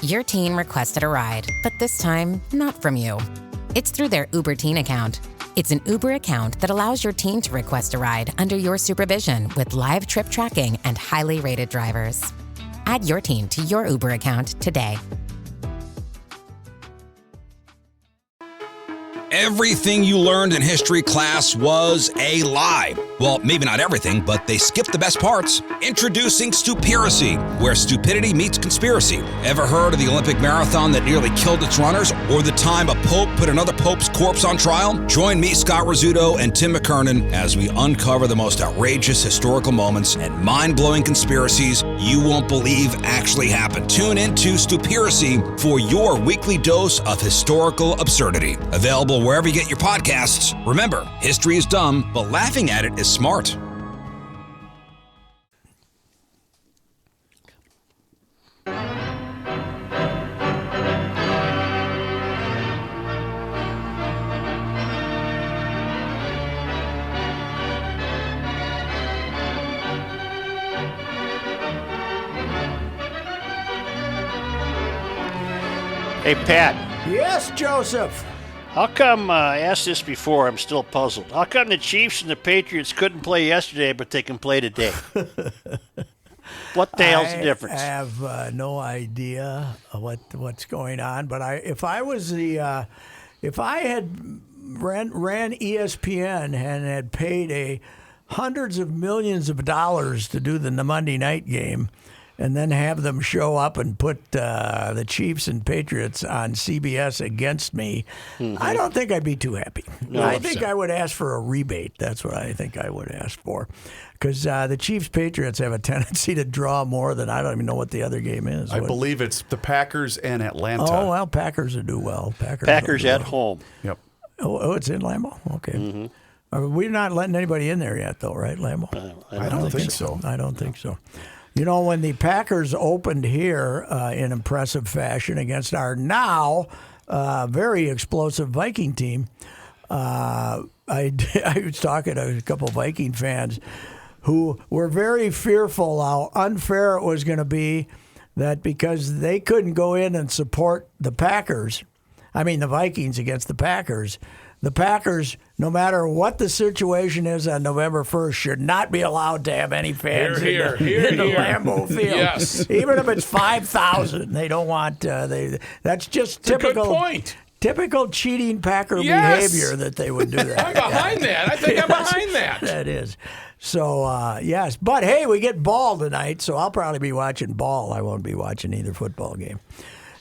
Your teen requested a ride, but this time, not from you. It's through their Uber Teen account. It's an Uber account that allows your teen to request a ride under your supervision with live trip tracking and highly rated drivers. Add your teen to your Uber account today. Everything you learned in history class was a lie. Well, maybe not everything, but they skipped the best parts. Introducing Stupiracy, where stupidity meets conspiracy. Ever heard of the Olympic marathon that nearly killed its runners? Or the time a pope put another pope's corpse on trial? Join me, Scott Rizzuto, and Tim McKernan as we uncover the most outrageous historical moments and mind-blowing conspiracies you won't believe actually happened. Tune in to Stupiracy for your weekly dose of historical absurdity. Available wherever you get your podcasts. Remember, history is dumb, but laughing at it is smart. Hey, Pat. Yes, Joseph. How come, I asked this before, I'm still puzzled. How come the Chiefs and the Patriots couldn't play yesterday, but they can play today? What the hell's the difference? I have no idea what's going on, but if I had ran ESPN and had paid hundreds of millions of dollars to do the Monday night game, and then have them show up and put the Chiefs and Patriots on CBS against me, I don't think I'd be too happy. No, I think I would ask for a rebate. That's what I think I would ask for. Because the Chiefs-Patriots have a tendency to draw more than I don't even know what the other game is. I believe it's the Packers and Atlanta. Oh, well, Packers will do well. Packers at home. Yep. Oh, it's in Lambeau? Okay. We're not letting anybody in there yet, though, right, Lambeau? I don't think so. I don't think so. You know, when the Packers opened here in impressive fashion against our now very explosive Viking team, I was talking to a couple Viking fans who were very fearful how unfair it was going to be, that because they couldn't go in and support the Vikings against the Packers, no matter what the situation is on November 1st, should not be allowed to have any fans in the Lambeau Field. Yes. Even if it's 5,000, they don't want. That's just typical. Good point. Typical cheating Packer behavior that they would do that. I'm behind that. I think I'm behind that. That is. So, yes. But, hey, we get ball tonight, so I'll probably be watching ball. I won't be watching either football game.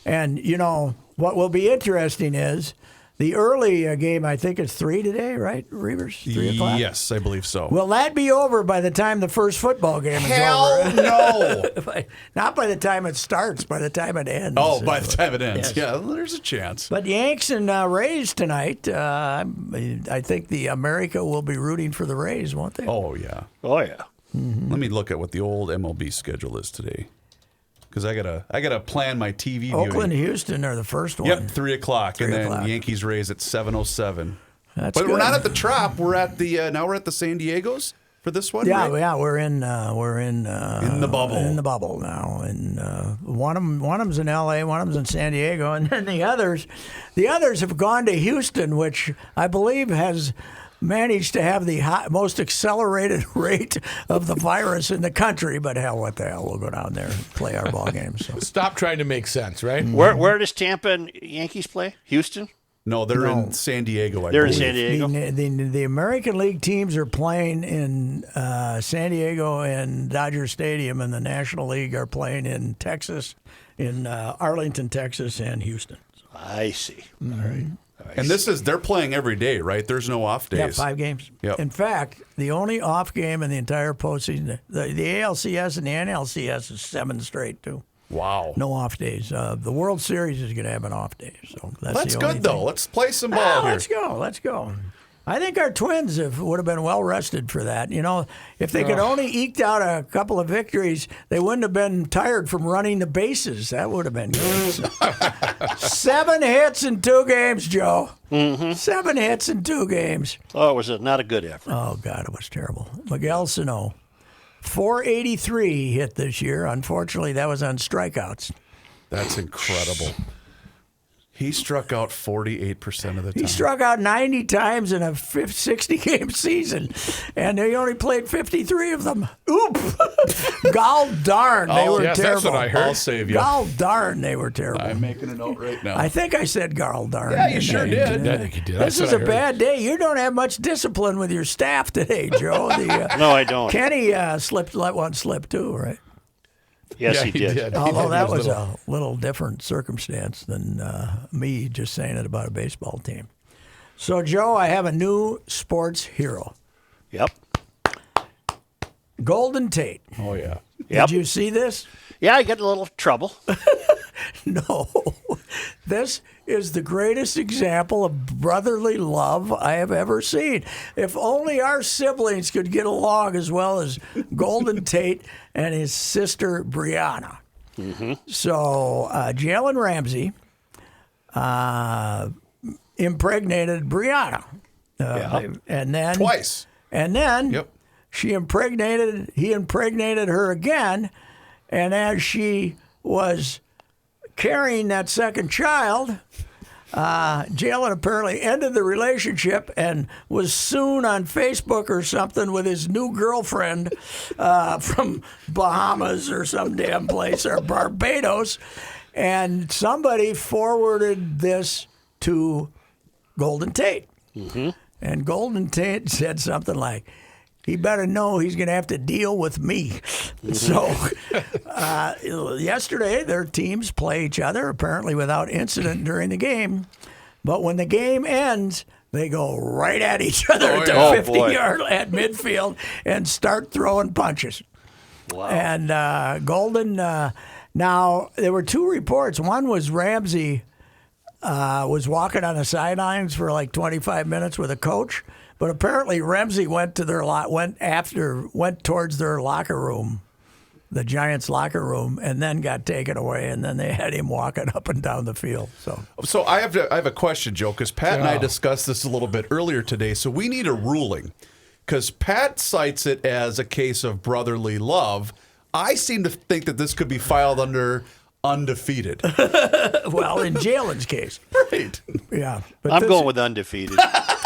And, you know, what will be interesting is the early game, I think it's 3 today, right, Reavers? 3 o'clock? Yes, I believe so. Will that be over by the time the first football game is Hell over? no. Not by the time it starts, by the time it ends. Oh, by the time it ends. Yes. Yeah, there's a chance. But Yanks and Rays tonight, I think the America will be rooting for the Rays, won't they? Oh, yeah. Oh, yeah. Mm-hmm. Let me look at what the old MLB schedule is today. Because I gotta plan my TV viewing. Oakland, Houston are the first one. Yep, 3 o'clock, and then 3:00. Yankees Rays at 7:07. That's but good. we're not at the Trop. We're at the now we're at the San Diego's for this one. Yeah, right? yeah, we're in the bubble. In the bubble now, and one of them's in L.A., one of them's in San Diego, and then the others have gone to Houston, which I believe has managed to have the most accelerated rate of the virus in the country. But hell, what the hell? We'll go down there and play our ball games. So. Stop trying to make sense, right? Where does Tampa and Yankees play? Houston? No, they're in San Diego. They're believe. in San Diego. The American League teams are playing in San Diego and Dodger Stadium, and the National League are playing in Texas, in Arlington, Texas, and Houston. I see. Mm-hmm. All right. And they're playing every day, right? There's no off days. Yeah, 5 games. Yep. In fact, the only off game in the entire postseason, the ALCS and the NLCS is 7 straight, too. Wow. No off days. The World Series is going to have an off day. So that's the only good, though. thing. Let's play some ball here. Let's go. I think our Twins would have been well rested for that. You know, if they could only eked out a couple of victories, they wouldn't have been tired from running the bases. That would have been good. 7 hits in 2 games, Joe. Mm-hmm. 7 hits in 2 games. Oh, it was not a good effort. Oh, God, it was terrible. Miguel Sano, 483 hit this year. Unfortunately, that was on strikeouts. That's incredible. He struck out 48% of the time. He struck out 90 times in a 60-game season, and they only played 53 of them. Oop! Gall darn, they were yes, terrible. that's what I heard. I'll save you. Gall darn, they were terrible. I'm making a note right now. I think I said Gall darn. Yeah, you didn't sure I? did. I think you did. This That's is what a I heard. bad day. You don't have much discipline with your staff today, Joe. No, I don't. Kenny let one slip too, right? Yes, Yeah, he did. Although that was little- a little different circumstance than me just saying it about a baseball team. So, Joe, I have a new sports hero, Yep. Golden Tate. Oh, yeah. Yep. Did you see this? Yeah, I got a little trouble. No. This is the greatest example of brotherly love I have ever seen. If only our siblings could get along as well as Golden Tate and his sister Brianna. Mm-hmm. So Jalen Ramsey impregnated Brianna. Yeah. And then Twice. And then Yep. he impregnated her again, and as she was carrying that second child, Jalen apparently ended the relationship and was soon on Facebook or something with his new girlfriend from Bahamas or some damn place, or Barbados, and somebody forwarded this to Golden Tate. Mm-hmm. And Golden Tate said something like, he better know he's going to have to deal with me. So yesterday, their teams play each other, apparently without incident during the game. But when the game ends, they go right at each other at the yeah. Oh, 50-yard at midfield and start throwing punches. Wow. And Golden, now, there were two reports. One was Ramsey was walking on the sidelines for like 25 minutes with a coach, but apparently Ramsey went towards their locker room, the Giants' locker room, and then got taken away, and then they had him walking up and down the field. So I have a question, Joe, because Pat and I discussed this a little bit earlier today. So we need a ruling, because Pat cites it as a case of brotherly love. I seem to think that this could be filed under undefeated. Well, in Jalen's case, Right. yeah. But I'm going with undefeated.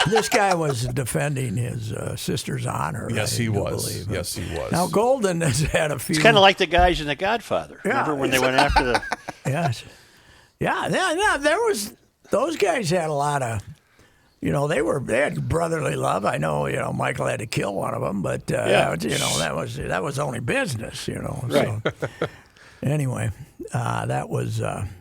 this guy was defending his sister's honor. Yes, I he do was. believe. Yes, he was. Now Golden has had a few. It's kind of like the guys in The Godfather. Yeah. Remember when they went after the... Yes. Yeah. There was, those guys had a lot of, they had brotherly love. I know, Michael had to kill one of them, but Yeah. that was only business, Right. So, anyway, that was, that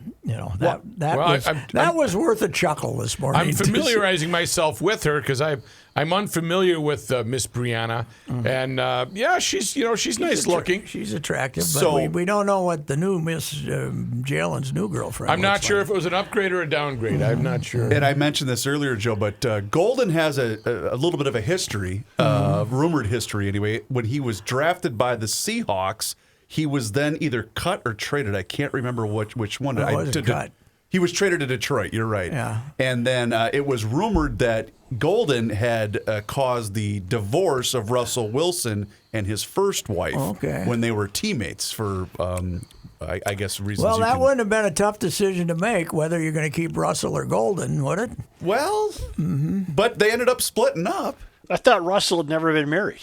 well, was worth a chuckle this morning. I'm familiarizing myself with her because I'm unfamiliar with Miss Brianna, and she's nice looking. She's attractive, but So- we don't know what the new Miss Jalen's new girlfriend. I'm not looks sure like. if it was an upgrade or a downgrade. I'm not sure. And I mentioned this earlier, Joe, but Golden has a little bit of a history, rumored history anyway. When he was drafted by the Seahawks, he was then either cut or traded. I can't remember which one. He wasn't cut. He was traded to Detroit. You're right. Yeah. And then it was rumored that Golden had caused the divorce of Russell Wilson and his first wife when they were teammates for, I guess, reasons. Well, that wouldn't have been a tough decision to make, whether you're going to keep Russell or Golden, would it? Well, but they ended up splitting up. I thought Russell had never been married.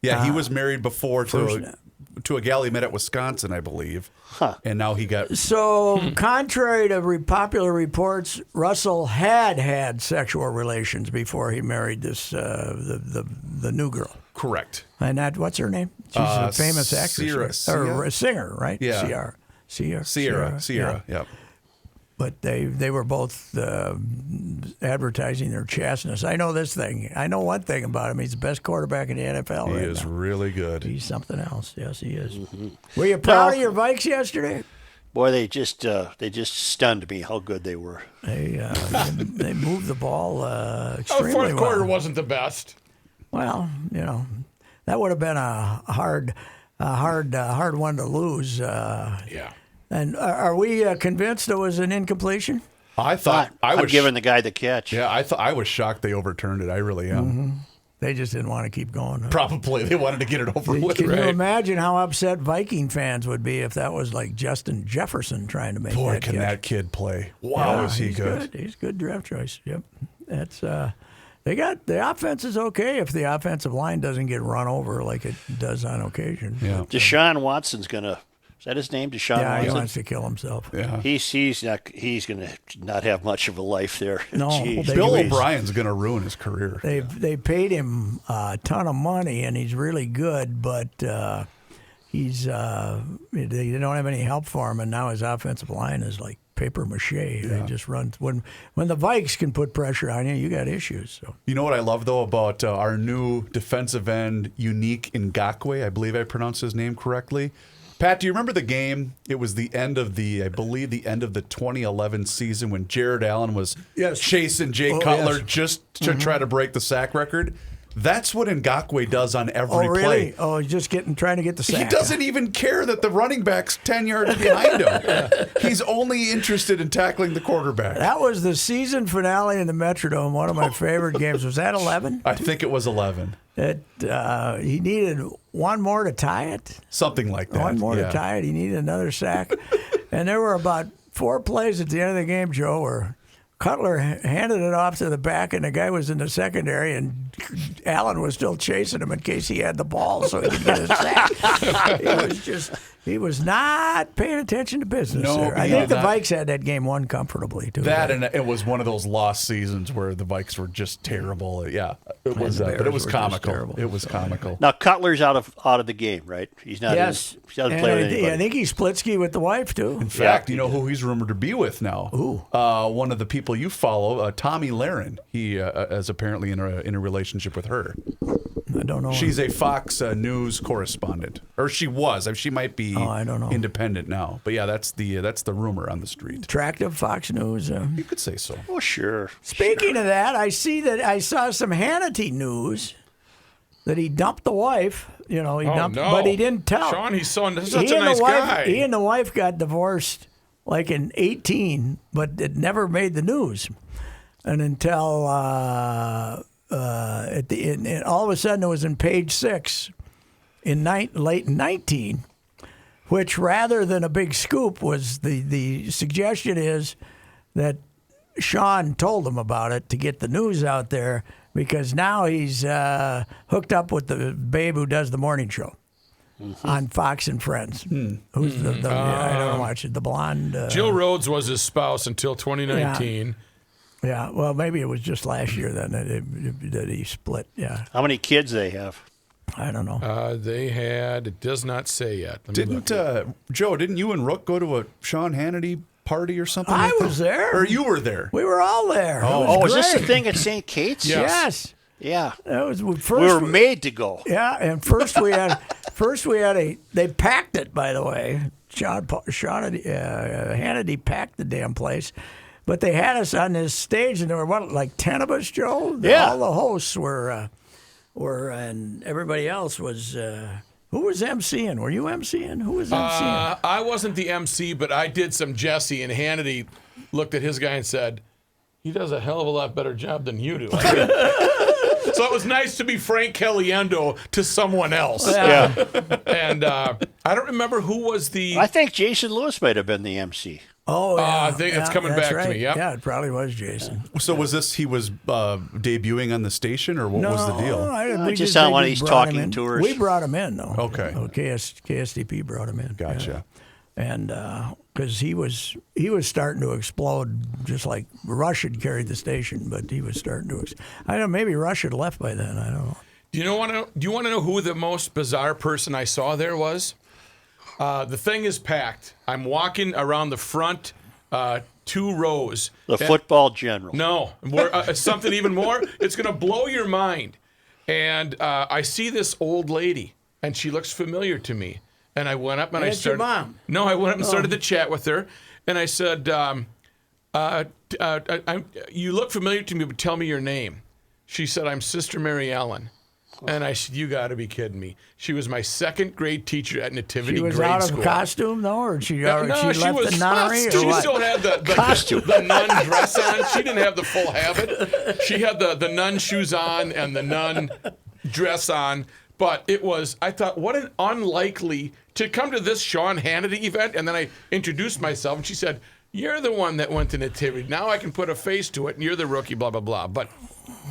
Yeah, he was married before to a gal he met at Wisconsin, I believe. Huh. And now he got... So, contrary to popular reports, Russell had sexual relations before he married this the new girl. Correct. And what's her name? She's a famous actress. Sierra. Or a singer, right? Yeah. Sierra. Yep. But they were both advertising their chasteness. I know this thing. I know one thing about him. He's the best quarterback in the NFL He right is now. really good. He's something else. Yes, he is. Were you proud of your Vikes yesterday? Boy, they just stunned me how good they were. They moved the ball The extremely fourth quarter well. wasn't the best. Well, that would have been a hard one to lose. Yeah. And are we convinced it was an incompletion? I thought I I'm was giving the guy the catch. Yeah, I was shocked they overturned it. I really am. They just didn't want to keep going. Huh? Probably they wanted to get it over with. Can you Right. imagine how upset Viking fans would be if that was like Justin Jefferson trying to make Boy, that can catch? that kid play? Wow, Yeah, is he he's good? He's good draft choice. Yep. That's they got the offense is okay if the offensive line doesn't get run over like it does on occasion. Yeah. Deshaun Watson's gonna. Is that his name? Deshaun Yeah, he Watson. wants to kill himself. Yeah. He's gonna not have much of a life there. No, Jeez. they- Bill Anyways. O'Brien's going to ruin his career. They paid him a ton of money and he's really good, but he's they don't have any help for him, and now his offensive line is like paper mache. They just run when the Vikes can put pressure on you, you got issues. So You know what I love though about our new defensive end, Unique Ngakoue? I believe I pronounced his name correctly. Pat, do you remember the game? It was the end of the 2011 season when Jared Allen was chasing Jay Cutler yes. just to try to break the sack record. That's what Ngakoue does on every really? play. Oh, he's just trying to get the sack. He doesn't even care that the running back's 10 yards behind him. He's only interested in tackling the quarterback. That was the season finale in the Metrodome. One of my favorite games. Was that 11? I think it was 11. He needed one more to tie it. Something like that. One more yeah. to tie it. He needed another sack. And there were about 4 plays at the end of the game, Joe, where Cutler handed it off to the back, and the guy was in the secondary, and Allen was still chasing him in case he had the ball so he could get a sack. He was not paying attention to business No, there. I yeah, think the that- Vikes had that game won comfortably, too. That and it was one of those lost seasons where the Vikes were just terrible. Yeah, it was, the but Bears it was were just comical. terrible. It was comical. Now Cutler's out of the game, right? He's not. Yes. He doesn't And play with I anybody. think he's Splitsky with the wife, too. In fact, you know who he's rumored to be with now? Who? One of the people you follow, Tommy Lahren. He is apparently in a relationship with her. I don't know. She's a Fox News correspondent, or she was. She might be I don't know. independent now. But yeah, that's the rumor on the street. attractive Fox News. You could say so. Oh, sure. Speaking of that, I saw some Hannity news that he dumped the wife. You know, he dumped, no. but he didn't tell. Sean, he's such a He and nice the wife, guy. He and the wife got divorced like in 18, but it never made the news. And until all of a sudden it was in page 6 in late 19, which rather than a big scoop was the suggestion is that Sean told him about it to get the news out there because now he's hooked up with the babe who does the morning show on Fox and Friends. Who's I don't watch it. The blonde. Jill Rhodes was his spouse until 2019. Yeah, well, maybe it was just last year then that he split. Yeah, How many kids they have? I don't know. They had, it does not say yet. Let me Didn't look. Joe? Didn't you and Rook go to a Sean Hannity party or something? I like that? was there. or you were there. We were all there. Oh, is this the great. thing at St. Kate's? Yes. Yeah. That was first. We were made to go. Yeah, and first we had they packed it, by the way. Hannity packed the damn place. But they had us on this stage, and there were, like 10 of us, Joe? Yeah. All the hosts were and everybody else was, who was emceeing? Were you emceeing? Who was emceeing? I wasn't the MC, but I did some Jesse, and Hannity looked at his guy and said, he does a hell of a lot better job than you do. So it was nice to be Frank Caliendo to someone else. Yeah. And I don't remember who was the... I think Jason Lewis might have been the MC. Oh, yeah. I think it's coming that's back to right. me, yep. Yeah, it probably was Jason. So was this he was debuting on the station, or what was the deal? We just on one of we these brought him talking in. tours. We brought him in, though. Okay. KSTP brought him in. Gotcha. Yeah. And because he was starting to explode, just like Rush had carried the station, but he was starting to. I don't know. Maybe Rush had left by then. I don't know. Do you want to know who the most bizarre person I saw there was? The thing is packed. I'm walking around the front 2 rows. The football general. No, something even more. It's going to blow your mind. And I see this old lady, and she looks familiar to me. And I went up and I That's your started. mom. No, I went up and started to chat with her, and I said, "You look familiar to me, but tell me your name." She said, "I'm Sister Mary Ellen." And I said, you got to be kidding me. She was my second grade teacher at Nativity She was Grade out of School. costume, though, or she No, left the nunnery? Or She what? still had the Costume. the nun dress on. She didn't have the full habit. She had the nun shoes on and the nun dress on. But it was, I thought, what an unlikely, to come to this Sean Hannity event. And then I introduced myself, and she said, you're the one that went to Nativity. Now I can put a face to it, and you're the rookie, blah, blah, blah. But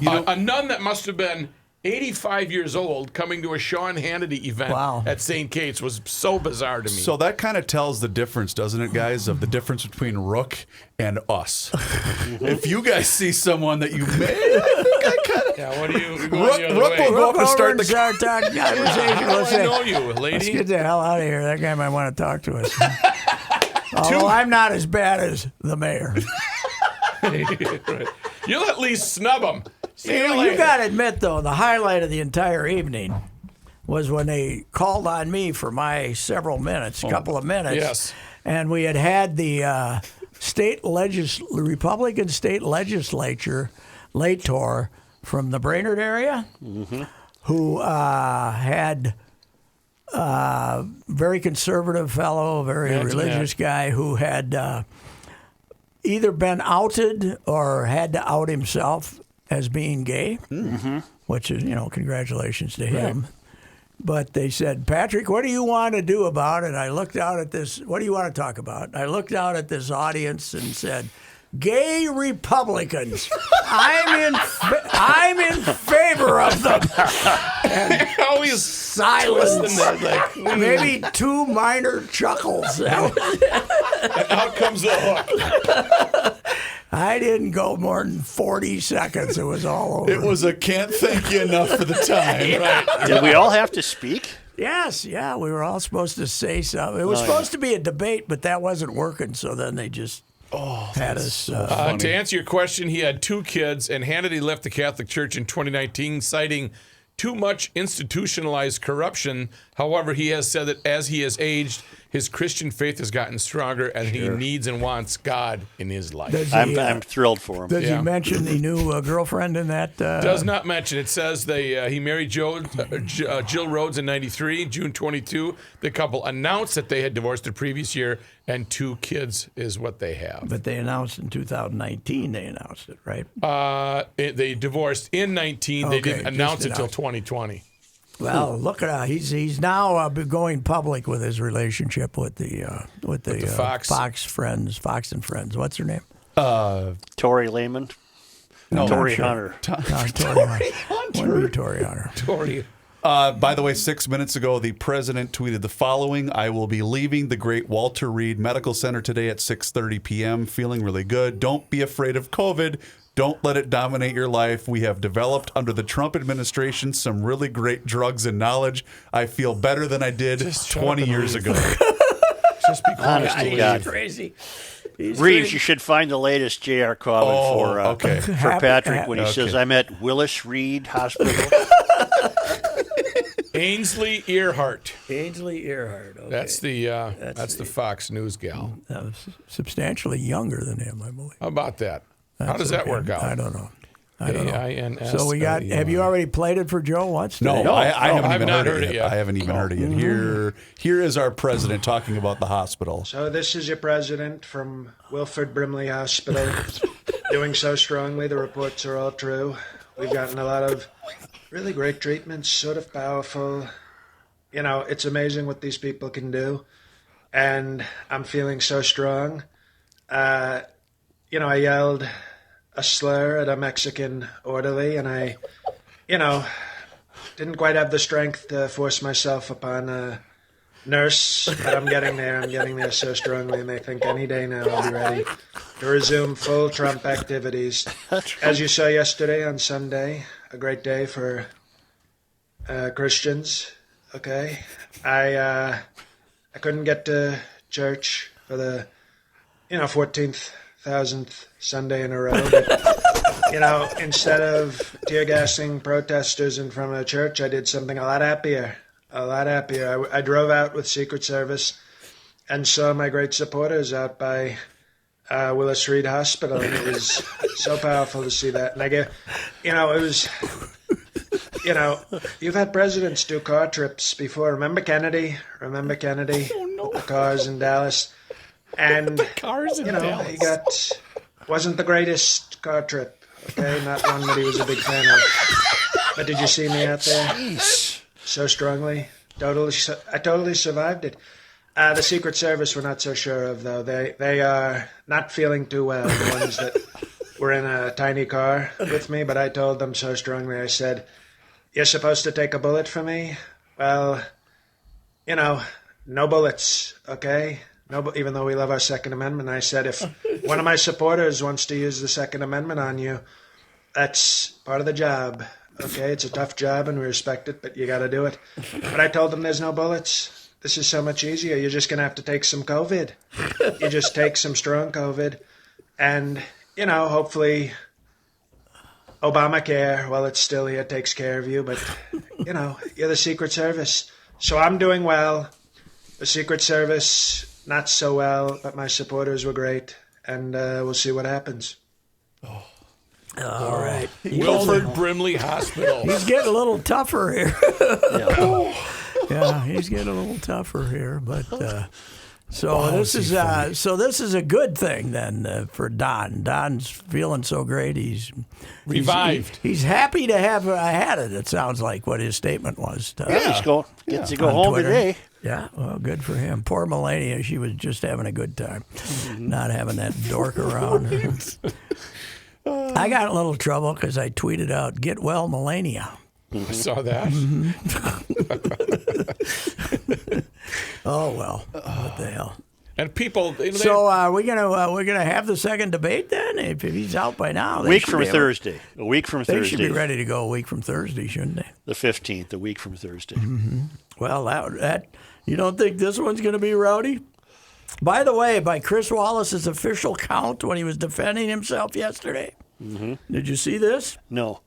a nun that must have been 85 years old coming to a Sean Hannity event at St. Kate's was so bizarre to me. So that kind of tells the difference, doesn't it, guys, of the difference between Rook and us. If you guys see someone that you may, yeah, what do you? Rook will go up and start the conversation. I know you, lady. Let's get the hell out of here. That guy might want to talk to us. Although I'm not as bad as the mayor. Right. You'll at least snub him. You got to admit, though, the highlight of the entire evening was when they called on me for my several minutes, couple of minutes. Yes. And we had the Republican state legislature, Lator, from the Brainerd area, who had very conservative fellow, very religious guy who had either been outed or had to out himself as being gay, which is, congratulations to him. Right. But they said, Patrick, what do you want to do about it? I looked out at this. What do you want to talk about? I looked out at this audience and said, gay Republicans. I'm in favor of them. And always silence. Maybe two minor chuckles. And out comes the hook. I didn't go more than 40 seconds. It was all over. It was a can't thank you enough for the time. Right. Did we all have to speak? Yes, yeah. We were all supposed to say something. It was supposed to be a debate, but that wasn't working, so then they just had us. To answer your question, he had 2 kids, and Hannity left the Catholic Church in 2019, citing too much institutionalized corruption. However, he has said that as he has aged, his Christian faith has gotten stronger, and he needs and wants God in his life. I'm thrilled for him. Does he mention the new girlfriend in that? Does not mention. It says he married Jill Rhodes in '93, June 22. The couple announced that they had divorced the previous year, and 2 kids is what they have. But they announced in 2019. They announced it, right? They divorced in 19. They didn't announce it until 2020. Well, look at that. He's now going public with his relationship with the Fox Fox and Friends. What's her name? Tory Lehman. No, Tory Hunter. Tory Hunter. Tory Hunter. Tory. By the way, 6 minutes ago, the president tweeted the following: I will be leaving the great Walter Reed Medical Center today at 6:30 p.m. Feeling really good. Don't be afraid of COVID. Don't let it dominate your life. We have developed under the Trump administration some really great drugs and knowledge. I feel better than I did 20 years ago. Just be quiet. Honest to God. Crazy. Reeves, you should find the latest JR comment for Patrick when he says, I'm at Willis Reed Hospital. Ainsley Earhart. Okay. That's the Fox News gal. Substantially younger than him, I believe. How about that? How does that work out? I don't know. A-I-N-S. So we got. Have you already played it for Joe once? No, I haven't even not heard it yet. I haven't even heard it yet. Here is our president talking about the hospital. So this is your president from Wilford Brimley Hospital, doing so strongly. The reports are all true. We've gotten a lot of really great treatments, sort of powerful. It's amazing what these people can do, and I'm feeling so strong. I yelled a slur at a Mexican orderly, and I, didn't quite have the strength to force myself upon a nurse, but I'm getting there. I'm getting there so strongly, and I think any day now I'll be ready to resume full Trump activities. As you saw yesterday on Sunday, a great day for Christians. Okay, I couldn't get to church for the 14,000th Sunday in a row, but instead of tear gassing protesters in front of a church, I did something a lot happier. I drove out with Secret Service and saw my great supporters out by Willis Reed Hospital, and it was so powerful to see that. And I get, it was, you know, you've had presidents do car trips before. Remember Kennedy? The cars in Dallas. And, Cars in you know, Dallas. he wasn't the greatest car trip, okay? Not one that he was a big fan of. But did you see me out there? So strongly. I totally survived it. The Secret Service we're not so sure of, though. They are not feeling too well, the ones that were in a tiny car with me, but I told them so strongly, I said, "You're supposed to take a bullet for me? Well, you know, no bullets, okay? No, even though we love our Second Amendment." I said, if one of my supporters wants to use the Second Amendment on you, that's part of the job, okay? It's a tough job and we respect it, but you got to do it. But I told them there's no bullets. This is so much easier. You're just going to have to take some COVID. You just take some strong COVID. And, you know, hopefully Obamacare, while it's still here, takes care of you. But, you know, you're the Secret Service. So I'm doing well. The Secret Service, not so well, but my supporters were great. And we'll see what happens. All right. Wilford Brimley Hospital. He's getting a little tougher here. Yeah, he's getting a little tougher here, but this is a good thing then for Don. Don's feeling so great. He's Revived. He's happy to have had it. It sounds like what his statement was. Gets to go On home Twitter. today. Yeah, well, good for him. Poor Melania, she was just having a good time, not having that dork around her. I got in a little trouble because I tweeted out, "Get well, Melania." I saw that. Oh well, what the hell? And people. So we're gonna have the second debate then. If he's out by now, A week from Thursday. They should be ready to go a week from Thursday, shouldn't they? The 15th, a week from Thursday. Well, that you don't think this one's going to be rowdy? By the way, by Chris Wallace's official count, when he was defending himself yesterday, did you see this? No.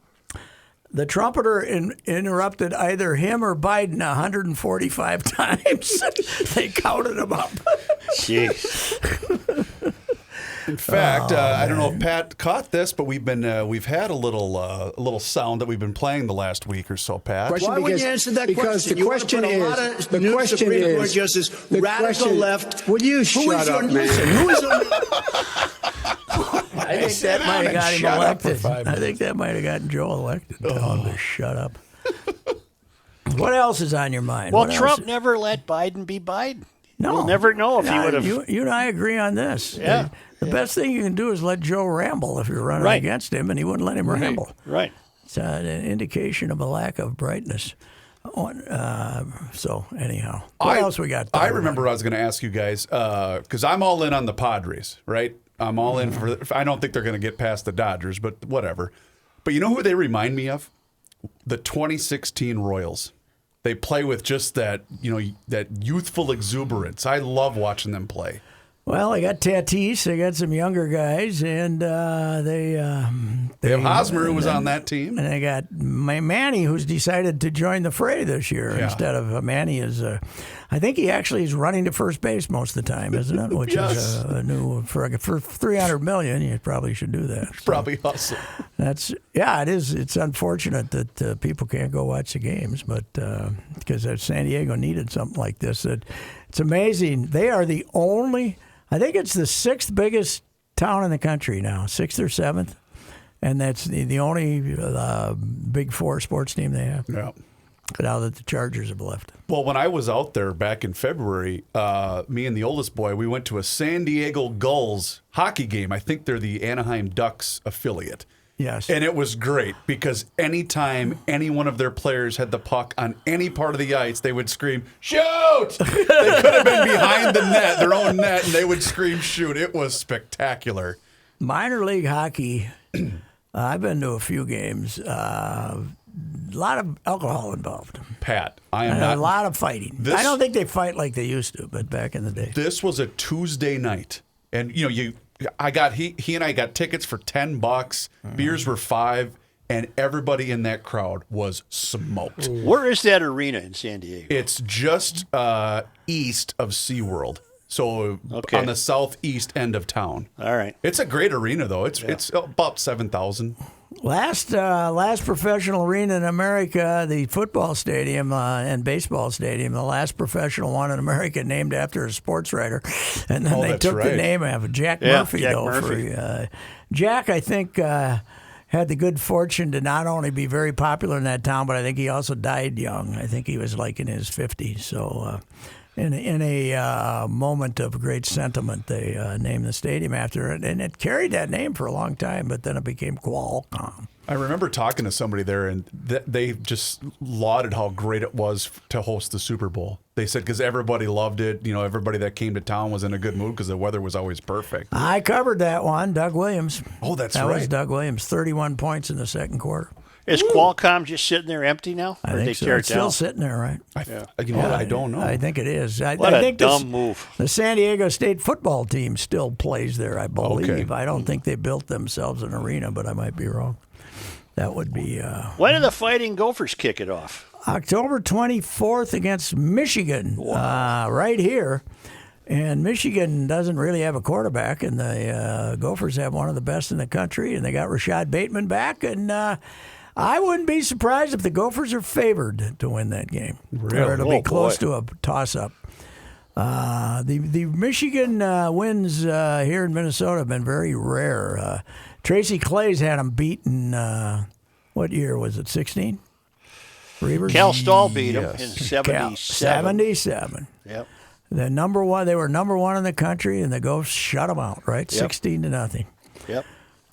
The trumpeter interrupted either him or Biden 145 times. They counted him up. Jeez. In fact, I don't know if Pat caught this, but we've had a little sound that we've been playing the last week or so, Pat. Why would you answer that question? The question is, the question is, Justice, radical left. Will you shut up, man? Who is on? I think that might have got him elected. I think that might have gotten Joe elected. Tell him to shut up. What else is on your mind? Well, Trump never let Biden be Biden. No. We'll never know if he would have. You and I agree on this. Yeah. The best thing you can do is let Joe ramble if you're running against him, and he wouldn't let him ramble. Right. It's an indication of a lack of brightness. So, anyhow. What else we got? I remember I was going to ask you guys, because I'm all in on the Padres, right? I'm all in for. I don't think they're going to get past the Dodgers, but whatever. But you know who they remind me of? The 2016 Royals. They play with just that, that youthful exuberance. I love watching them play. Well, they got Tatis. They got some younger guys, and they have Hosmer, who was on that team, and they got Manny, who's decided to join the fray this year instead of Manny is. I think he actually is running to first base most of the time, isn't it? Which is a new for $300 million. You probably should do that. Probably hustle. It is. It's unfortunate that people can't go watch the games, but because San Diego needed something like this. It's amazing. They are the only. I think it's the sixth biggest town in the country now, sixth or seventh, and that's the only Big Four sports team they have. Yeah. Now that the Chargers have left. Well, when I was out there back in February, me and the oldest boy, we went to a San Diego Gulls hockey game. I think they're the Anaheim Ducks affiliate. Yes. And it was great because anytime any one of their players had the puck on any part of the ice, they would scream, "Shoot!" They could have been behind the net, their own net, and they would scream, "Shoot!" It was spectacular. Minor league hockey, I've been to a few games. A lot of alcohol involved. Pat, I am not. A lot of fighting. I don't think they fight like they used to, but back in the day. This was a Tuesday night, and he and I got tickets for $10. Beers were $5, and everybody in that crowd was smoked. Where is that arena in San Diego? It's just east of SeaWorld, so on the southeast end of town. All right. It's a great arena, though. It's about 7,000. Last professional arena in America, the football stadium and baseball stadium, the last professional one in America named after a sports writer. And then they took the name of Jack Murphy, Jack though. Murphy. Jack, I think, had the good fortune to not only be very popular in that town, but I think he also died young. I think he was like in his 50s. So in a moment of great sentiment, they named the stadium after it. And it carried that name for a long time, but then it became Qualcomm. I remember talking to somebody there, and they just lauded how great it was to host the Super Bowl. They said because everybody loved it. You know, everybody that came to town was in a good mood because the weather was always perfect. I covered that one, Doug Williams. Oh, that's that right. That was Doug Williams, 31 points in the second quarter. Is Qualcomm just sitting there empty now? I or think they so. tear It's it down? still sitting there, right? I don't know. I think it is. What I a think dumb move. The San Diego State football team still plays there, I believe. Okay. I don't think they built themselves an arena, but I might be wrong. That would be... When do the Fighting Gophers kick it off? October 24th against Michigan, right here. And Michigan doesn't really have a quarterback, and the Gophers have one of the best in the country, and they got Rashad Bateman back, and I wouldn't be surprised if the Gophers are favored to win that game. Really? Or it'll be Oh, close boy. to a toss-up. The Michigan wins here in Minnesota have been very rare. Tracy Clays had them beaten, what year was it, 16? Reavers? Cal Stahl beat them Yes. in 77. 77. Yep. The number one, they were number one in the country, and the Gophers shut them out, right? Yep. 16-0. Yep.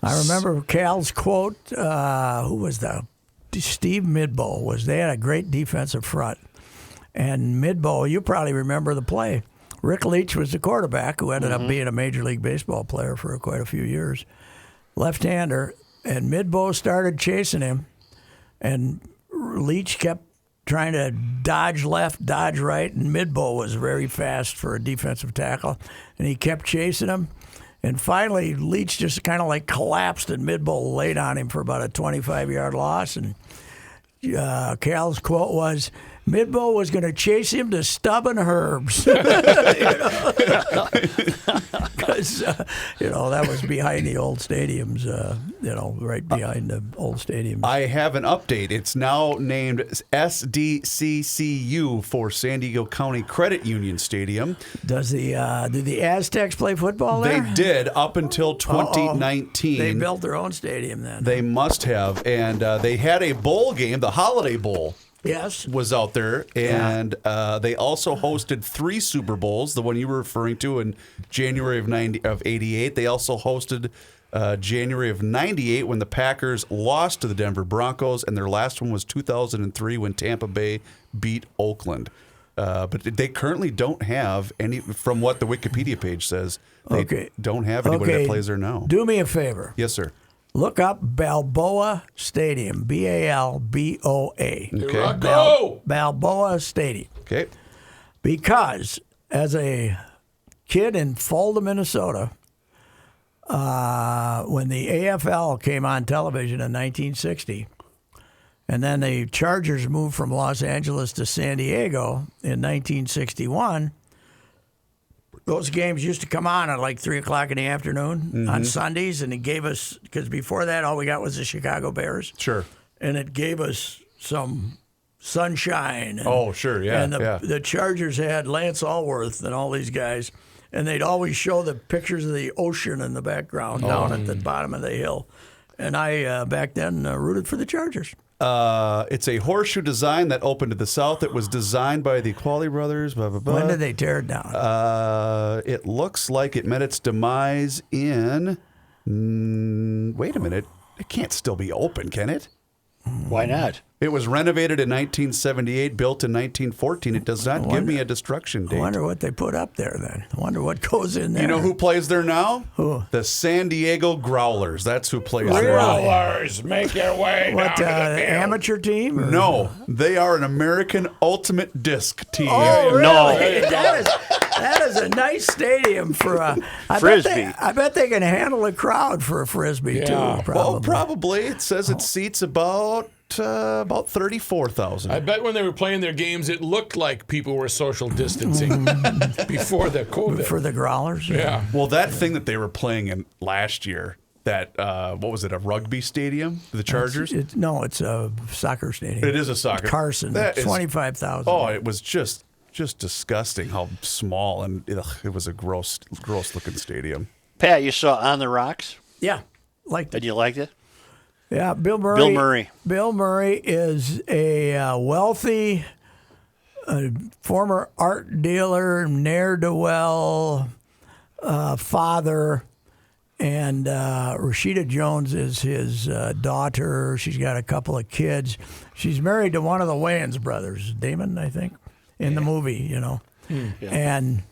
I remember Cal's quote. Who was that? Steve Midbow was. They had a great defensive front, and Midbow. You probably remember the play. Rick Leach was the quarterback, who ended up being a Major League Baseball player for quite a few years. Left-hander, and Midbow started chasing him, and Leach kept trying to dodge left, dodge right, and Midbow was very fast for a defensive tackle, and he kept chasing him. And finally, Leach just kind of like collapsed, and Midbow laid on him for about a 25-yard loss. And Cal's quote was, Midbow was going to chase him to stubborn herbs. Because, that was behind the old stadiums, right behind the old stadiums. I have an update. It's now named SDCCU for San Diego County Credit Union Stadium. Do the Aztecs play football there? They did up until 2019. They built their own stadium then. They must have. And they had a bowl game, the Holiday Bowl. Yes. Was out there, and they also hosted 3 Super Bowls. The one you were referring to in January of '88. They also hosted January of '98 when the Packers lost to the Denver Broncos, and their last one was 2003 when Tampa Bay beat Oakland. But they currently don't have any, from what the Wikipedia page says. They don't have anybody that plays there now. Do me a favor. Yes, sir. Look up Balboa Stadium, B-A-L-B-O-A. Okay. Balboa Stadium. Okay. Because as a kid in Fulda, Minnesota, when the AFL came on television in 1960, and then the Chargers moved from Los Angeles to San Diego in 1961, those games used to come on at like 3 o'clock in the afternoon on Sundays, and it gave us, because before that all we got was the Chicago Bears. Sure. And it gave us some sunshine. And, Oh, sure, yeah, And yeah. the Chargers had Lance Allworth and all these guys, and they'd always show the pictures of the ocean in the background down at the bottom of the hill. And I, back then, rooted for the Chargers. It's a horseshoe design that opened to the south. It was designed by the Qualley brothers. Blah, blah, blah. When did they tear it down? It looks like it met its demise in. Wait a minute. It can't still be open, can it? Why not? It was renovated in 1978, built in 1914. It does not give me a destruction I date. wonder what they put up there then. I wonder what goes in there. You know who plays there now? Who? The San Diego Growlers. That's who plays there. Growlers, make your way What, down to the field. amateur team? Or? No, they are an American Ultimate Disc team. Oh, really? No. That is a nice stadium for a Frisbee. I bet they can handle a crowd for a frisbee too. Yeah. Probably. Well, probably. It says it seats about 34,000. I bet when they were playing their games, it looked like people were social distancing before the COVID. For the growlers. yeah. Well, that thing that they were playing in last year, what was it, a rugby stadium, the Chargers? It's a soccer stadium. It is a soccer. Carson, 25,000. Oh, it was just disgusting how small, and it was a gross looking stadium. Pat, you saw On the Rocks? Yeah, liked it. And you liked it? Yeah, Bill Murray. Bill Murray. Bill Murray is a wealthy former art dealer, ne'er-do-well father, and Rashida Jones is his daughter. She's got a couple of kids. She's married to one of the Wayans brothers, Damon, I think, in the movie, Yeah. And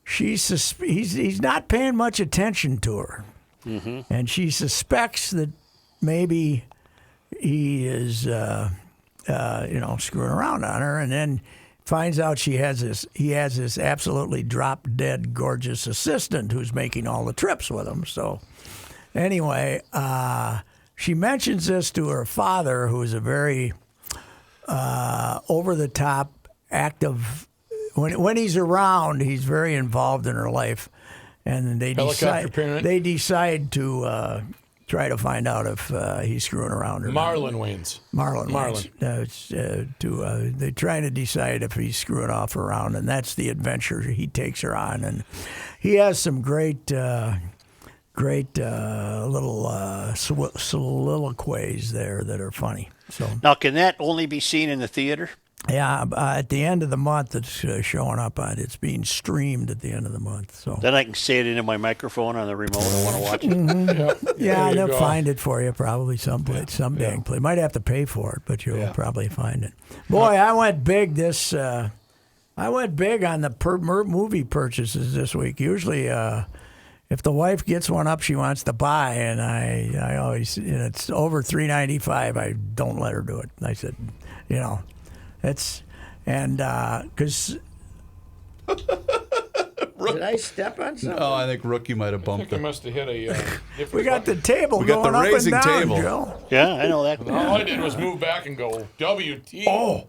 he's not paying much attention to her. Mm-hmm. And she suspects that maybe he is, screwing around on her, and then finds out he has this absolutely drop-dead gorgeous assistant who's making all the trips with him. So anyway, she mentions this to her father, who is a very over-the-top, active. When he's around, he's very involved in her life, and they decide to try to find out if he's screwing around or Marlon not. Wayans. Marlon. They're trying to decide if he's screwing off around, and that's the adventure he takes her on. And he has some great little soliloquies there that are funny. So now, can that only be seen in the theater? Yeah, at the end of the month, it's showing up on. It's being streamed at the end of the month. So then I can say it into my microphone on the remote. I want to watch it. Mm-hmm. Yeah, they'll find it for you probably someplace, some dang place. Might have to pay for it, but you'll probably find it. Boy, I went big this. I went big on the movie purchases this week. Usually, if the wife gets one up she wants to buy, and I always, it's over $3.95, I don't let her do it. I said, because did I step on something? No, I think Rookie might have bumped I it. must have hit a different We got the table We got going the up and raising down, table. Joe. Yeah, I know that. All I did was move back and go, WT. Oh,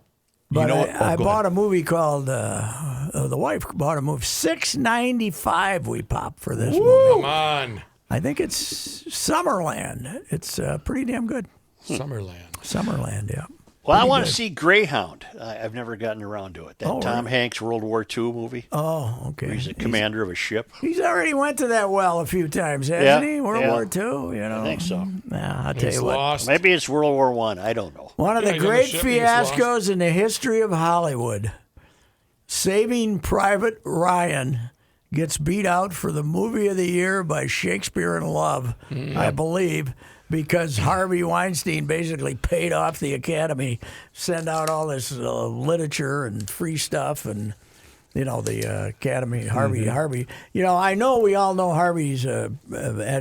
But what? I Go bought ahead. a movie called the wife bought a movie $6.95 we popped for this movie. Come on. I think it's Summerland. It's pretty damn good. Summerland, yeah. Well, I Pretty want good. to see Greyhound. I've never gotten around to it. That Tom Hanks World War II movie. Oh, okay. Where he's a commander of a ship. He's already went to that well a few times, hasn't he? World War II, I think so. Yeah, I'll tell He's you what. lost. Maybe it's World War I. I don't know. One of the he's on the great ship and he's fiascos in the history of Hollywood. Saving Private Ryan gets beat out for the movie of the year by Shakespeare in Love, I believe, because Harvey Weinstein basically paid off the Academy, send out all this literature and free stuff, and the Academy, Harvey. I know we all know Harvey's at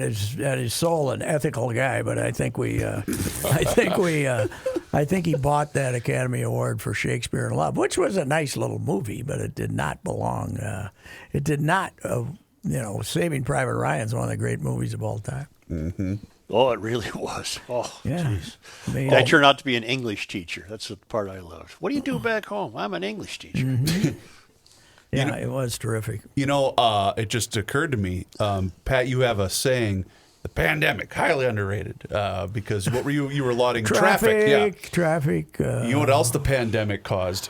his soul an ethical guy, but I think he bought that Academy Award for Shakespeare in Love, which was a nice little movie, but it did not belong. It did not. Saving Private Ryan's one of the great movies of all time. Mm-hmm. Oh, it really was. Oh, Yeah. jeez. I turned out to be an English teacher. That's the part I loved. What do you do back home? I'm an English teacher. Yeah, it was terrific. It just occurred to me, Pat, you have a saying, the pandemic, highly underrated, because what were you were lauding traffic. Yeah. Traffic. You know what else the pandemic caused?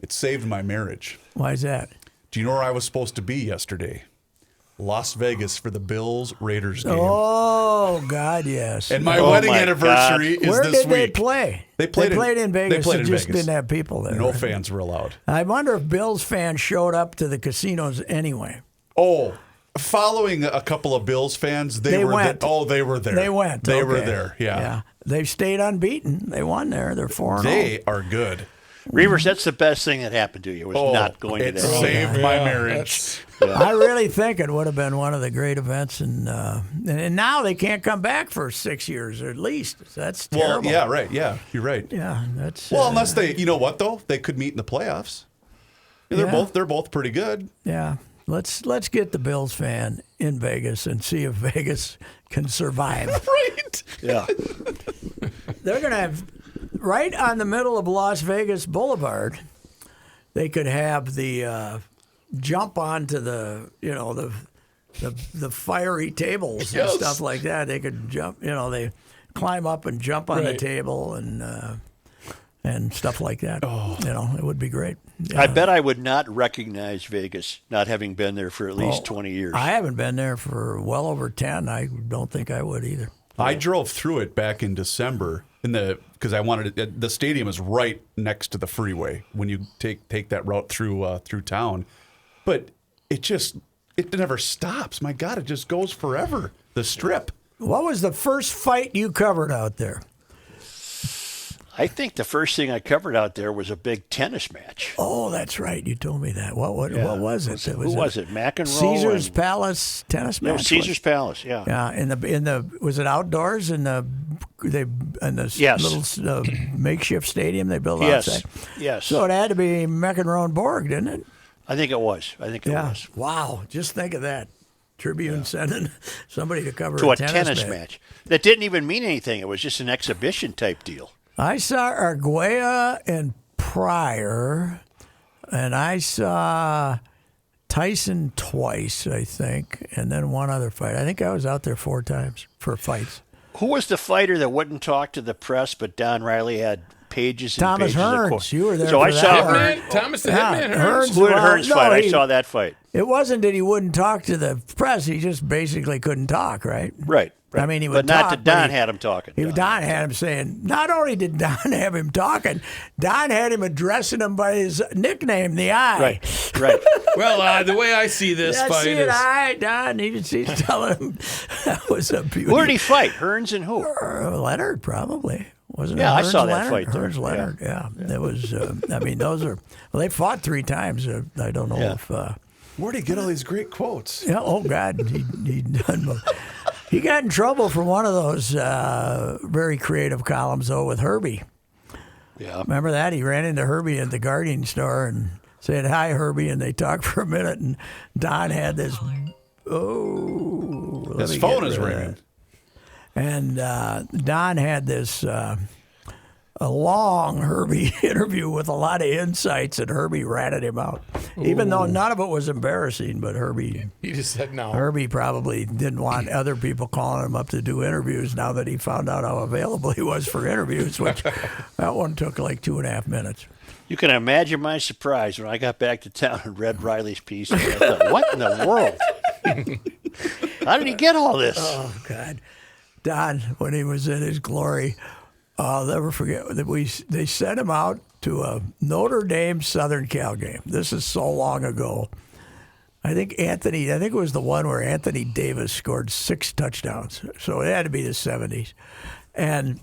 It saved my marriage. Why is that? Do you know where I was supposed to be yesterday? Las Vegas for the Bills-Raiders game. Oh, God, yes. And my wedding my anniversary is Where this did they week. play? They played in Vegas. They played It in just Vegas. didn't have people there. No right? fans were allowed. I wonder if Bills fans showed up to the casinos anyway. Oh, following a couple of Bills fans, they were went. they were there. They went. They were okay. there. Yeah. They've stayed unbeaten. They won there. They're 4-0. They are good. Reavers, that's the best thing that happened to you, was not going to it that. saved game. my marriage. I really think it would have been one of the great events, and now they can't come back for 6 years at least. That's terrible. Well, yeah, right. Yeah, you're right. Yeah, that's Well, unless they, you know what though, they could meet in the playoffs. They're both pretty good. Yeah. Let's get the Bills fan in Vegas and see if Vegas can survive. Right. Yeah. They're going to have right on the middle of Las Vegas Boulevard. They could have the jump onto the the fiery tables and stuff like that. They could jump. They climb up and jump on the table and stuff like that. It would be great. Yeah. I bet I would not recognize Vegas, not having been there for at least 20 years. I haven't been there for well over 10. I don't think I would either. I drove through it back in December because I wanted it. The stadium is right next to the freeway when you take that route through town, but it never stops. My God, it just goes forever. The Strip. What was the first fight you covered out there? I think the first thing I covered out there was a big tennis match. Oh, that's right. You told me that. What was it? Who was it? McEnroe. Caesar's Palace tennis match. No, Caesar's Palace. Yeah. Yeah. In the was it outdoors in the little makeshift stadium they built outside? Yes. So it had to be McEnroe and Borg, didn't it? I think it was. It was. Wow. Just think of that. Tribune sending somebody to cover a tennis match. That didn't even mean anything. It was just an exhibition type deal. I saw Arguello and Pryor, and I saw Tyson twice, I think, and then one other fight. I think I was out there 4 times for fights. Who was the fighter that wouldn't talk to the press, but Don Riley had pages and Thomas pages Hearns. of quotes? You were there. So for I that saw Hitman, Thomas the Hitman Hearns. Who had Hearns fight? I saw that fight. It wasn't that he wouldn't talk to the press. He just basically couldn't talk, right? Right. I mean, he would but not talk, that Don had him talking. Don had him saying, not only did Don have him talking, Don had him addressing him by his nickname, the Eye. Right. Well, the way I see this fight see is... it, Eye, Don. He's telling him that was a beauty. Who did he fight? Hearns and who? Leonard, probably. Wasn't it? Yeah, Hearns, I saw that Leonard? fight. Hearns, Leonard, yeah. It was, I mean, those are, well, they fought 3 times. I don't know if... Where'd he get all these great quotes? Yeah, oh, God. He done... He got in trouble for one of those very creative columns, though, with Herbie. Yeah. Remember that? He ran into Herbie at the Guardian store and said, "Hi, Herbie," and they talked for a minute, and Don had this, his phone is ringing. And Don had this a long Herbie interview with a lot of insights, and Herbie ratted him out. Even though none of it was embarrassing, but Herbie... He just said no. Herbie probably didn't want other people calling him up to do interviews now that he found out how available he was for interviews, which that one took like 2.5 minutes. You can imagine my surprise when I got back to town and read Riley's piece. I thought, what in the world? How did he get all this? Oh, God. Don, when he was in his glory... I'll never forget that they sent him out to a Notre Dame Southern Cal game. This is so long ago. I think it was the one where Anthony Davis scored 6 touchdowns. So it had to be the 70s. And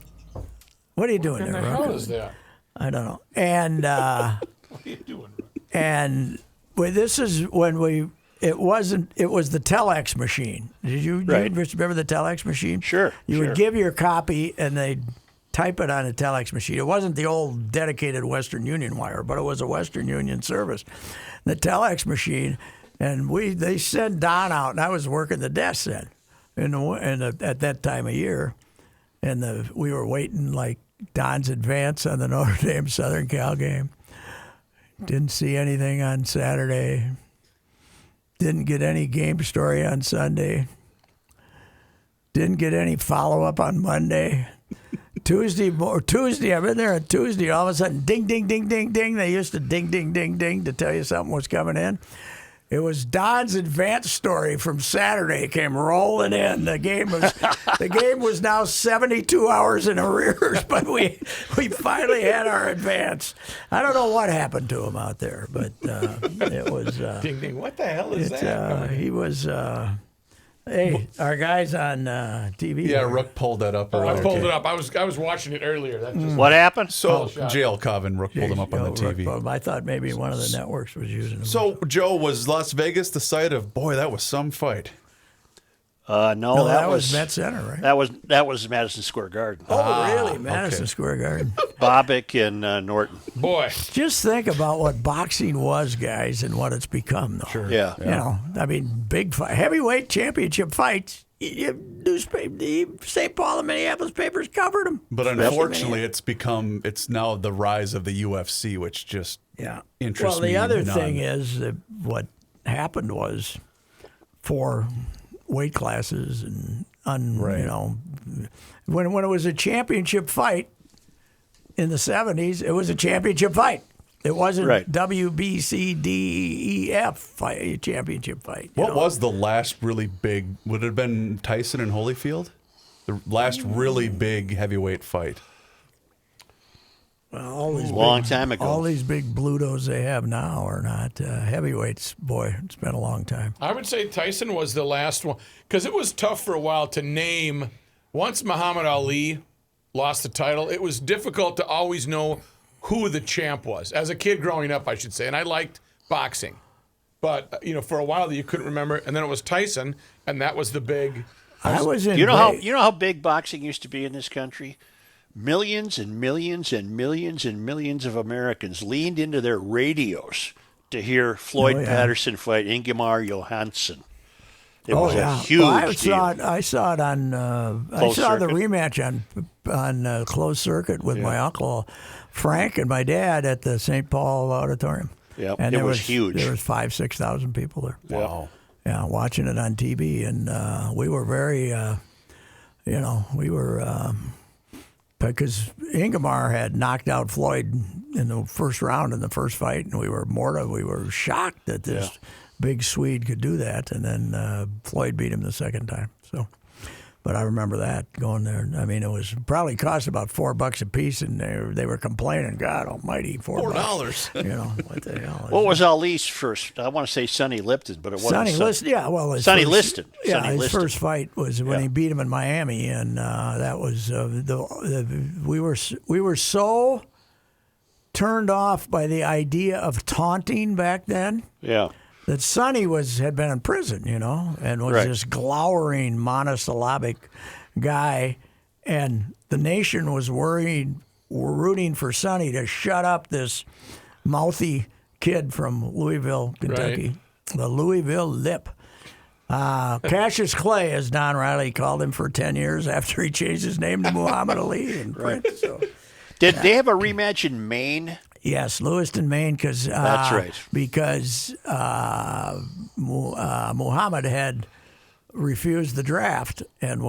what are you doing there, What the hell is that? I don't know. And what are you doing? And this is when it was the telex machine. Did you remember the telex machine? Sure. You would give your copy and they'd type it on a telex machine. It wasn't the old dedicated Western Union wire, but it was a Western Union service. The telex machine, and they sent Don out, and I was working the desk then, at that time of year, and we were waiting like Don's advance on the Notre Dame Southern Cal game. Didn't see anything on Saturday. Didn't get any game story on Sunday. Didn't get any follow-up on Monday. Tuesday, I'm in there on Tuesday. All of a sudden, ding, ding, ding, ding, ding. They used to ding, ding, ding, ding to tell you something was coming in. It was Don's advance story from Saturday came rolling in. The game was now 72 hours in arrears, but we finally had our advance. I don't know what happened to him out there, but it was ding ding. What the hell is that? He was. Hey, our guys on TV. Yeah, Rook pulled that up earlier. I pulled it up. I was watching it earlier. That just What happened? So JL Coven, Rook pulled him up on the TV. I thought maybe one of the networks was using them. So, Joe, was Las Vegas the site of, boy, that was some fight? No, that was Met Center, right? That was Madison Square Garden. Oh, really? Madison Square Garden. Bobbick and Norton. Boy. Just think about what boxing was, guys, and what it's become, though. Sure. Yeah. You know, I mean, big fight, heavyweight championship fights. The St. Paul and Minneapolis papers covered them. But unfortunately, it's now the rise of the UFC, which just interests me. Well, the other thing is that what happened was 4 weight classes and you know, when it was a championship fight in the 70s, it was a championship fight. It wasn't WBCDEF fight, championship fight. What was the last really big? Would it have been Tyson and Holyfield? The last really big heavyweight fight. Well, all these long time ago. All these big Blutos they have now are not heavyweights. Boy, it's been a long time. I would say Tyson was the last one because it was tough for a while to name. Once Muhammad Ali lost the title, it was difficult to always know who the champ was. As a kid growing up, I should say, and I liked boxing, but for a while you couldn't remember. And then it was Tyson, and that was the big. I was in. You know how big boxing used to be in this country? Millions and millions and millions and millions of Americans leaned into their radios to hear Floyd Patterson fight Ingemar Johansson. It was a huge deal. I saw it on. I saw the rematch on closed circuit with my uncle Frank and my dad at the St. Paul Auditorium. Yeah, and it was huge. There was 5,000-6,000 people there. Wow. Yeah, watching it on TV, and we were very, because Ingemar had knocked out Floyd in the first round in the first fight, and we were shocked that this big Swede could do that, and then Floyd beat him the second time. So, but I remember that going there. I mean, it was probably cost about $4 a piece, and they were complaining, God Almighty, $4. What the hell? What was Ali's first? I want to say Sonny Lipton, but it wasn't. Sonny Liston. Yeah, well, Sonny Liston. Yeah, Sonny Liston. First fight was when he beat him in Miami, and that was we were so turned off by the idea of taunting back then. Yeah. That Sonny had been in prison, and was this glowering monosyllabic guy, and the nation was rooting for Sonny to shut up this mouthy kid from Louisville, Kentucky, the Louisville Lip. Cassius Clay, as Don Riley called him for 10 years after he changed his name to Muhammad Ali in print. So. Did they have a rematch in Maine? Yes, Lewiston, Maine, because that's right. Because Muhammad had refused the draft, and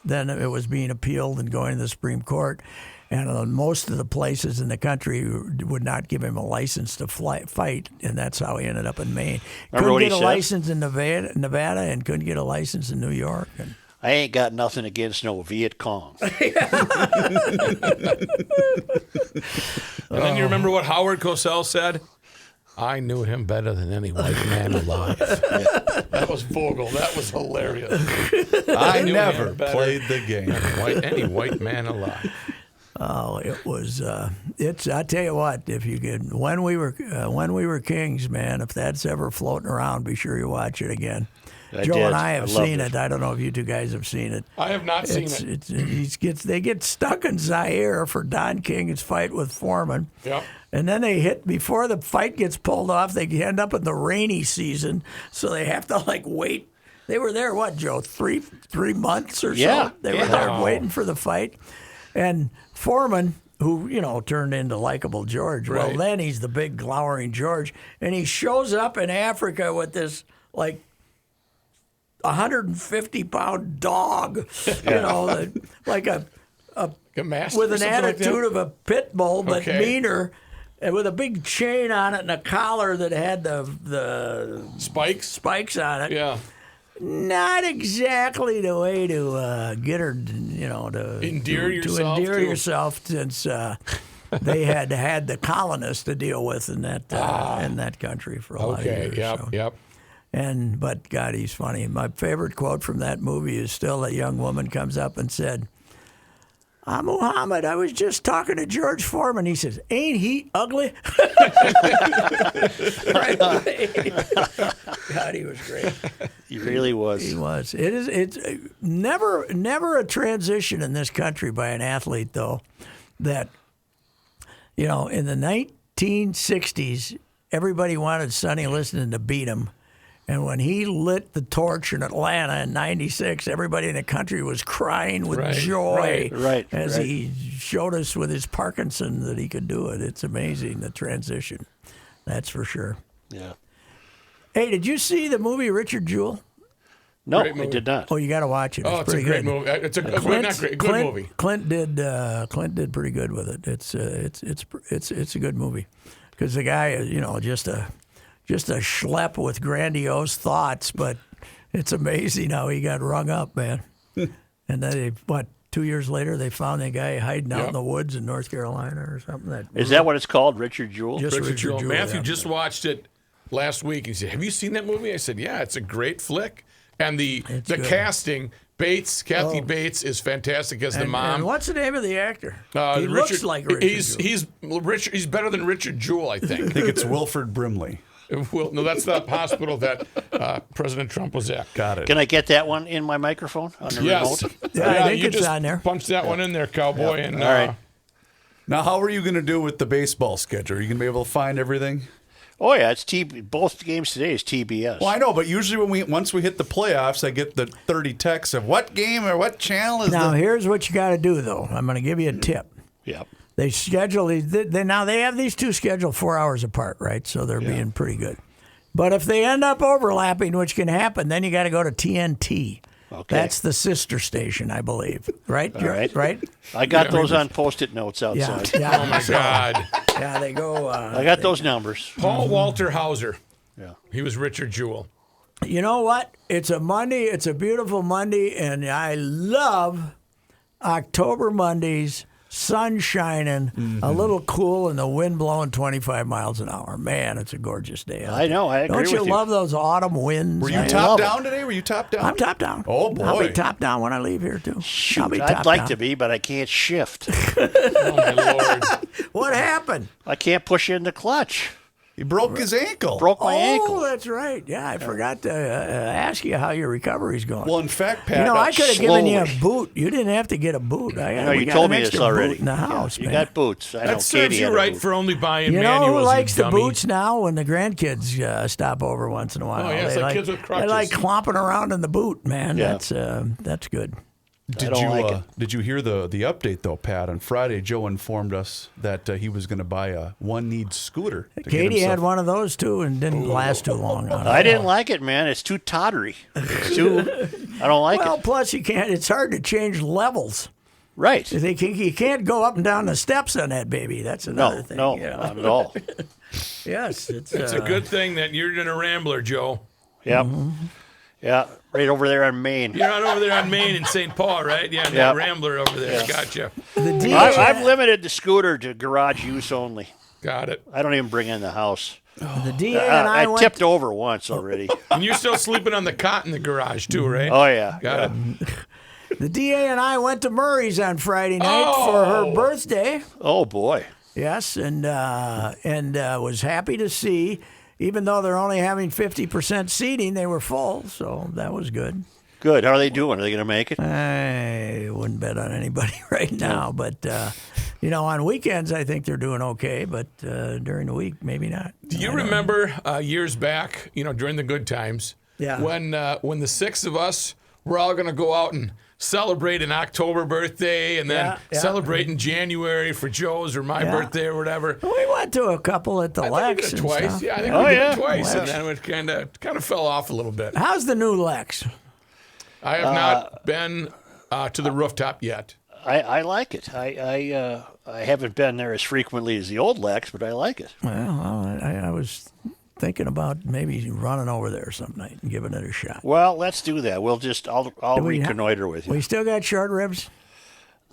then it was being appealed and going to the Supreme Court, and most of the places in the country would not give him a license to fight, and that's how he ended up in Maine. Couldn't get a license in Nevada, and couldn't get a license in New York. And I ain't got nothing against no Viet Cong. And then you remember what Howard Cosell said? I knew him better than any white man alive. That was Vogel. That was hilarious. I never played the game. Any white man alive. Oh, it was. I tell you what. If you could, when we were kings, man. If that's ever floating around, be sure you watch it again. Joe and I have seen it. I don't know if you two guys have seen it. I have not seen it. They get stuck in Zaire for Don King's fight with Foreman. Yep. And then before the fight gets pulled off, they end up in the rainy season, so they have to wait. They were there, what, Joe, 3 months or so? They were there waiting for the fight. And Foreman, who, turned into likable George, well, then he's the big glowering George, and he shows up in Africa with this, 150-pound dog, like a with an attitude of a pit bull, but meaner, and with a big chain on it and a collar that had the spikes on it. Yeah, not exactly the way to get her, to endear yourself, since they had the colonists to deal with in that country for a lot of years. Yep. But God, he's funny. My favorite quote from that movie is still a young woman comes up and said, "I'm Muhammad. I was just talking to George Foreman." He says, "Ain't he ugly?" Right away. God, he was great. He really was. He was. It's never a transition in this country by an athlete, though, that, in the 1960s, everybody wanted Sonny Liston to beat him. And when he lit the torch in Atlanta in '96, everybody in the country was crying with joy as he showed us with his Parkinson that he could do it. It's amazing, the transition. That's for sure. Yeah. Hey, did you see the movie Richard Jewell? No, Great I movie. did not. Oh, you got to watch it. Oh, it's a pretty great good. movie. It's a not great, good movie. Clint did pretty good with it. It's a good movie because the guy is just a schlep with grandiose thoughts, but it's amazing how he got rung up, man. And then 2 years later they found that guy hiding out in the woods in North Carolina or something. Is that what it's called, Richard Jewell? Just Richard Jewell. Matthew yeah. just watched it last week. He said, "Have you seen that movie?" I said, "Yeah, it's a great flick." And the good. casting, Kathy Bates is fantastic as the mom. And what's the name of the actor? He Richard, looks like Richard Jewell. He's better than Richard Jewell, I think. I think it's Wilford Brimley. Well, no, that's the hospital that President Trump was at. Got it. Can I get that one in my microphone on the Yes. remote? Yeah, I think you it's just on there. punch that one in there, cowboy. And All right. Now, how are you going to do with the baseball schedule? Are you going to be able to find everything? Oh yeah, it's both games today is TBS. Well, I know, but usually once we hit the playoffs, I get the 30 texts of what game or what channel is Now, the... here's what you got to do, though. I'm going to give you a tip. Yep. They schedule these. They have these two scheduled 4 hours apart, right? So they're being pretty good. But if they end up overlapping, which can happen, then you got to go to TNT. Okay. That's the sister station, I believe. Right? All right. Right? I got those on Post-it notes outside. Yeah. Oh, my God. Yeah, they go. I got those numbers. Paul Walter Hauser. Yeah. He was Richard Jewell. You know what? It's a Monday. It's a beautiful Monday, and I love October Mondays. Sun shining, a little cool, and the wind blowing 25 miles an hour. Man, it's a gorgeous day. I know. I agree Don't you with you. love those autumn winds? Were you I top love down today? Were you top down? I'm top down. Oh, boy. I'll be top down when I leave here, too. I'll be top I'd like down. to be, but I can't shift. Oh, my Lord. What happened? I can't push in the clutch. He broke his ankle. Broke my ankle. Oh, that's right. Yeah, I forgot to ask you how your recovery's going. Well, in fact, Pat... I could have given you a slowly. boot. You didn't have to get a boot. No, we you got told an me this extra already. boot in the house, You man. got boots. I know That serves Katie you had a right boot. for only buying You manuals. know who likes you the dummy. boots now? When the grandkids stop over once in a while. Oh, yeah, it's They like kids with They crutches. like clomping around in the boot, man. Yeah. That's good. Did don't you like it. Did you hear the update though, Pat? On Friday, Joe informed us that he was going to buy a one-need scooter. to get Katie had himself- one of those too, and didn't last too long. I didn't like it, man. It's too tottery. It's too. I don't like Well, it. plus you can't. It's hard to change levels. Right. You can't go up and down the steps on that baby. That's another thing. No, you know. not at all. Yes, it's a good thing that you're in a Rambler, Joe. Yep. Mm-hmm. Yeah, right over there on Main. You're not over there on Main in St. Paul, right? Yeah, that Yep. Rambler over there. Gotcha. The DA I've limited the scooter to garage use only. Got it. I don't even bring it in the house. The DA and I went. tipped over once already. And you're still sleeping on the cot in the garage, too, right? Oh, yeah. Got it. The DA and I went to Murray's on Friday night for her birthday. Oh, boy. Yes, and was happy to see, even though they're only having 50% seating, they were full, so that was good. Good. How are they doing? Are they going to make it? I wouldn't bet on anybody right now, but on weekends I think they're doing okay, but during the week maybe not. Do you remember years back, during the good times, Yeah. when the six of us were all going to go out and celebrate an October birthday and then Yeah. celebrate in January for Joe's or my Yeah. birthday or whatever? We went to a couple at the I think we Lex did it and twice. stuff. Yeah, I think Oh, we did yeah. it twice, Lex. and then it kind of fell off a little bit. How's the new Lex? I have not been to the rooftop yet. I like it. I haven't been there as frequently as the old Lex, but I like it. Well, I was thinking about maybe running over there some night and giving it a shot. Well, let's do that. I'll Do we reconnoiter with you. We still got short ribs?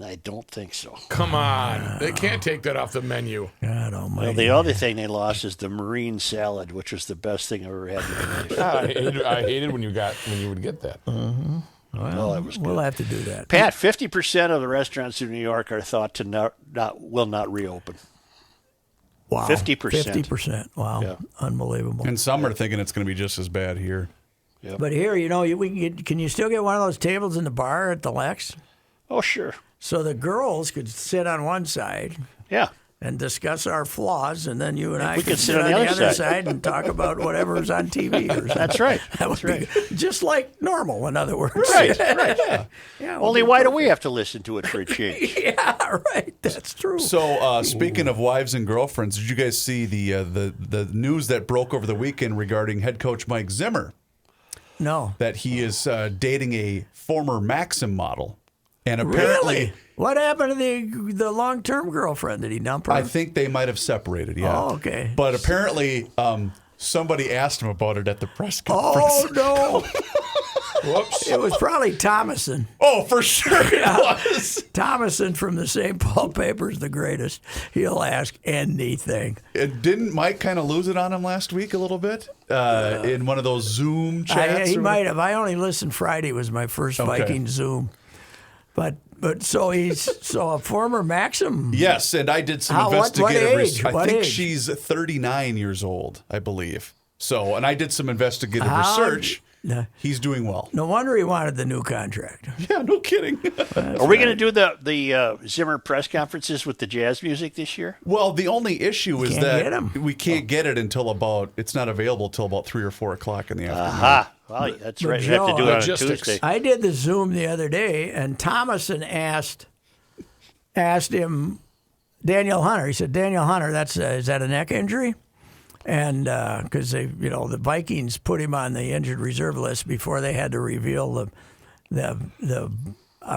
I don't think so. Come on. They can't take that off the menu. God almighty. Well, the other thing they lost is the marine salad, which was the best thing I've ever had in my life. I hated when you would get that. Well, that was good. We'll have to do that. Pat, 50% of the restaurants in New York are thought to will not reopen. Wow. 50%. 50%. Wow. Yeah. Unbelievable. And some are thinking it's going to be just as bad here. But here, can you still get one of those tables in the bar at the Lex? Oh, sure. So the girls could sit on one side Yeah. and discuss our flaws, and then you and I we could could sit on the other side. side and talk about whatever's on TV or something. That's right. That would be just like normal, in other words. Right, right. Yeah, Only why do we have to listen to it for a change? Yeah, right. That's true. So, speaking of wives and girlfriends, did you guys see the news that broke over the weekend regarding head coach Mike Zimmer? No. that he is dating a former Maxim model. And apparently, Really? What happened to the long-term girlfriend? Did he dump her? I think they might have separated, yeah. Oh, okay. But apparently, somebody asked him about it at the press conference. Oh, no. Whoops. It was probably Thomason. Oh, for sure it was. Thomason from the St. Paul Paper's the greatest. He'll ask anything. And didn't Mike kind of lose it on him last week a little bit in one of those Zoom chats? He might have. I only listened Friday. Was my first Viking Zoom. But so he's a former Maxim. Yes, and I did some What investigative age? research. I What think age? she's 39 years old, I believe. So, and I did some investigative How- research. No. He's doing well. No wonder he wanted the new contract. Yeah, no kidding. Are we going to do the Zimmer press conferences with the jazz music this year? Well, the only issue is Can't that get 'em. we can't get it until it's not available till about 3 or 4 o'clock in the afternoon. Aha. Well, that's But right. You have to Joe, do it on a logistics. Tuesday. I did the Zoom the other day, and Thomason asked him, Daniel Hunter. He said, Daniel Hunter, is that a neck injury? And because the Vikings put him on the injured reserve list before they had to reveal the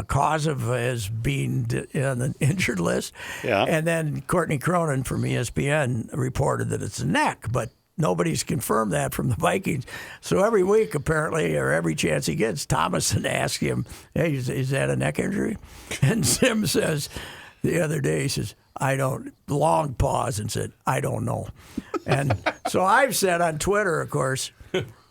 cause of his being on the injured list. Yeah. And then Courtney Cronin from ESPN reported that it's a neck, but nobody's confirmed that from the Vikings. So every week, apparently, or every chance he gets, Thomason asks him, hey, is that a neck injury? And Sim says the other day, he says, long pause and said, I don't know. And so I've said on Twitter, of course,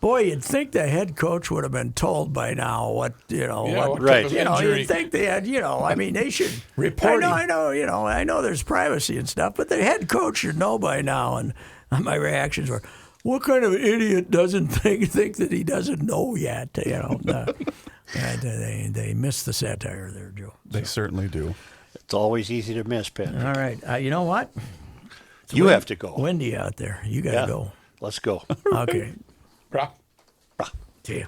boy, you'd think the head coach would have been told by now what what right. type of injury. you'd think they had, I mean, they should Reporting. I know there's privacy and stuff, but the head coach should know by now. And my reactions were, what kind of idiot doesn't think that he doesn't know yet? They missed the satire there, Joe. They certainly do. It's always easy to miss, Pat. All right. You know what? You have to go. Windy out there. You got to Yeah. go. Let's go. Okay. Bra. See ya.